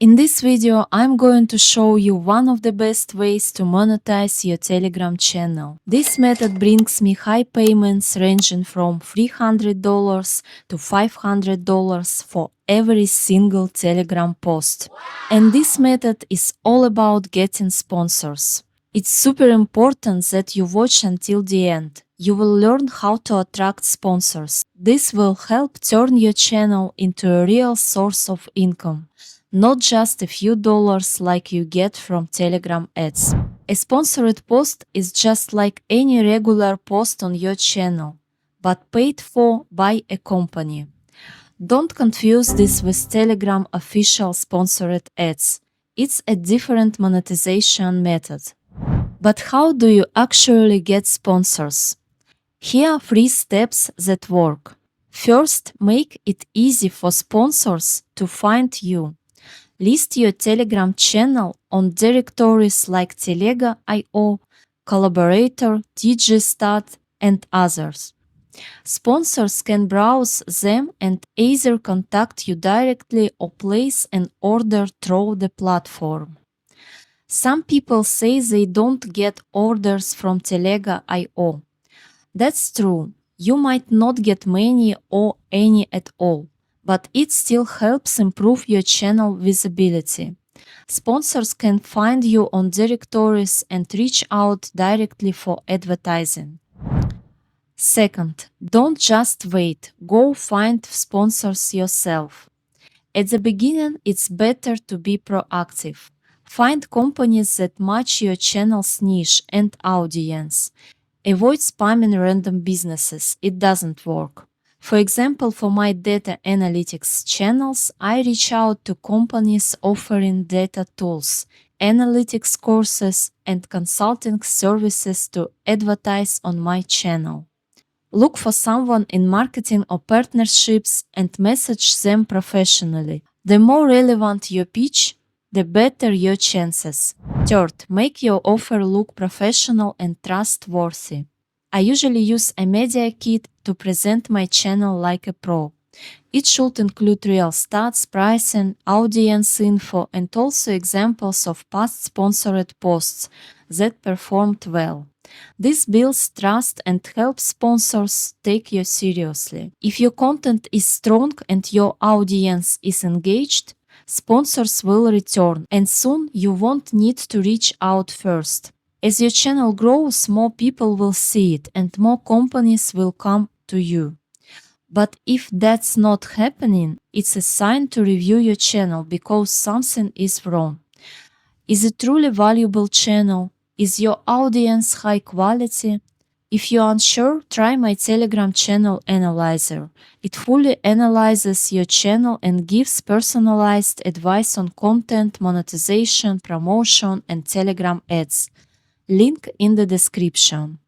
In this video, I'm going to show you one of the best ways to monetize your Telegram channel. This method brings me high payments ranging from $300 to $500 for every single Telegram post. And this method is all about getting sponsors. It's super important that you watch until the end. You will learn how to attract sponsors. This will help turn your channel into a real source of income, not just a few dollars like you get from Telegram ads. A sponsored post is just like any regular post on your channel, but paid for by a company. Don't confuse this with Telegram official sponsored ads. It's a different monetization method. But how do you actually get sponsors? Here are 3 steps that work. First, make it easy for sponsors to find you. List your Telegram channel on directories like Telega.io, Collaborator, TGStat, and others. Sponsors can browse them and either contact you directly or place an order through the platform. Some people say they don't get orders from Telega.io. That's true. You might not get many or any at all, but it still helps improve your channel visibility. Sponsors can find you on directories and reach out directly for advertising. Second, don't just wait. Go find sponsors yourself. At the beginning, it's better to be proactive. Find companies that match your channel's niche and audience. Avoid spamming random businesses. It doesn't work. For example, for my data analytics channels, I reach out to companies offering data tools, analytics courses, and consulting services to advertise on my channel. Look for someone in marketing or partnerships and message them professionally. The more relevant your pitch, the better your chances. Third, make your offer look professional and trustworthy. I usually use a media kit to present my channel like a pro. It should include real stats, pricing, audience info, and also examples of past sponsored posts that performed well. This builds trust and helps sponsors take you seriously. If your content is strong and your audience is engaged, sponsors will return, and soon you won't need to reach out first. As your channel grows, more people will see it and more companies will come to you. But if that's not happening, it's a sign to review your channel because something is wrong. Is it truly valuable channel? Is your audience high quality? If you're unsure, try my Telegram channel analyzer. It fully analyzes your channel and gives personalized advice on content, monetization, promotion, and Telegram ads. Link in the description.